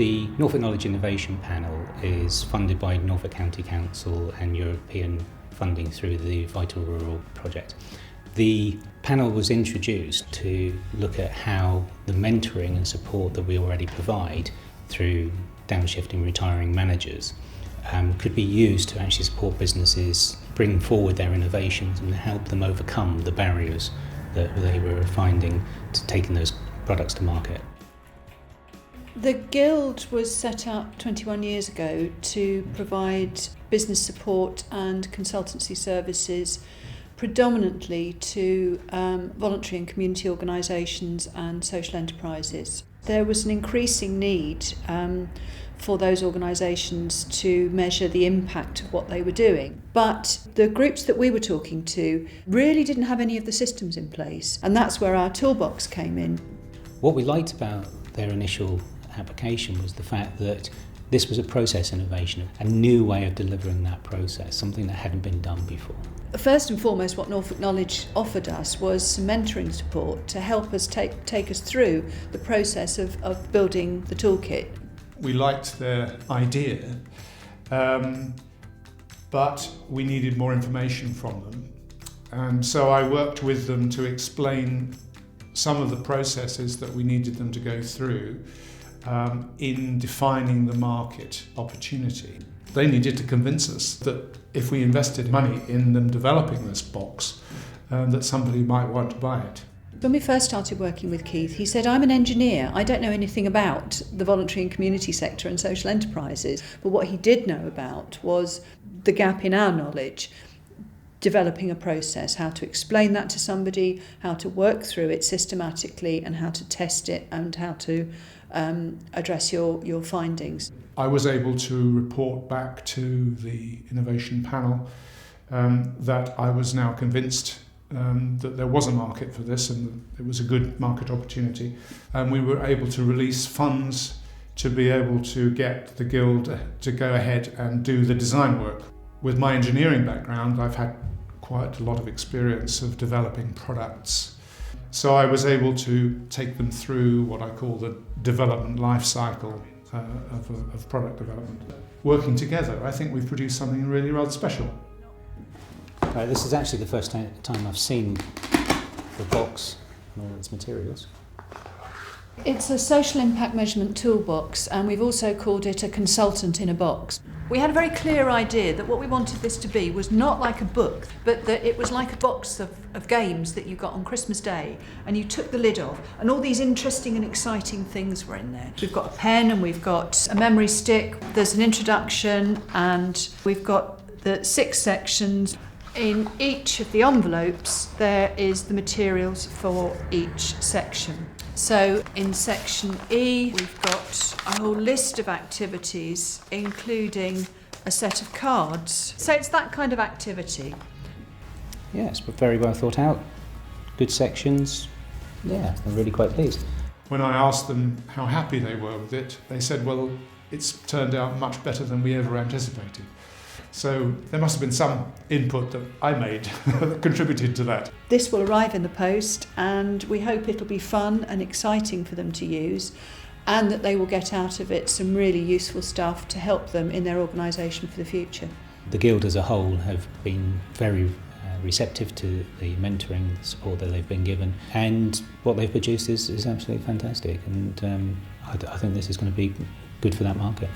The Norfolk Knowledge Innovation Panel is funded by Norfolk County Council and European funding through the Vital Rural project. The panel was introduced to look at how the mentoring and support that we already provide through downshifting retiring managers could be used to actually support businesses bring forward their innovations and help them overcome the barriers that they were finding to taking those products to market. The Guild was set up 21 years ago to provide business support and consultancy services predominantly to voluntary and community organisations and social enterprises. There was an increasing need for those organisations to measure the impact of what they were doing. But the groups that we were talking to really didn't have any of the systems in place, and that's where our toolbox came in. What we liked about their initial application was the fact that this was a process innovation, a new way of delivering that process, something that hadn't been done before. First and foremost, what Norfolk Knowledge offered us was some mentoring support to help us take us through the process of building the toolkit. We liked their idea, but we needed more information from them. And so I worked with them to explain some of the processes that we needed them to go through in defining the market opportunity. They needed to convince us that if we invested money in them developing this box, that somebody might want to buy it. When we first started working with Keith, he said, I'm an engineer, I don't know anything about the voluntary and community sector and social enterprises, but what he did know about was the gap in our knowledge, developing a process, how to explain that to somebody, how to work through it systematically and how to test it and how to address your findings. I was able to report back to the innovation panel that I was now convinced that there was a market for this and it was a good market opportunity, and we were able to release funds to be able to get the Guild to go ahead and do the design work. With my engineering background, I've had quite a lot of experience of developing products, so I was able to take them through what I call the development life cycle of product development. Working together, I think we've produced something really rather special. This is actually the first time I've seen the box and all its materials. It's a social impact measurement toolbox, and we've also called it a consultant in a box. We had a very clear idea that what we wanted this to be was not like a book, but that it was like a box of games that you got on Christmas Day, and you took the lid off, and all these interesting and exciting things were in there. We've got a pen and we've got a memory stick, there's an introduction, and we've got the 6 sections. In each of the envelopes there is the materials for each section. So in section E we've got a whole list of activities including a set of cards. So it's that kind of activity. Yes, but very well thought out, good sections. Yeah, I'm really quite pleased. When I asked them how happy they were with it, they said, well, it's turned out much better than we ever anticipated. So there must have been some input that I made that contributed to that. This will arrive in the post, and we hope it'll be fun and exciting for them to use, and that they will get out of it some really useful stuff to help them in their organisation for the future. The Guild as a whole have been very receptive to the mentoring support that they've been given, and what they've produced is absolutely fantastic, and I think this is going to be good for that market.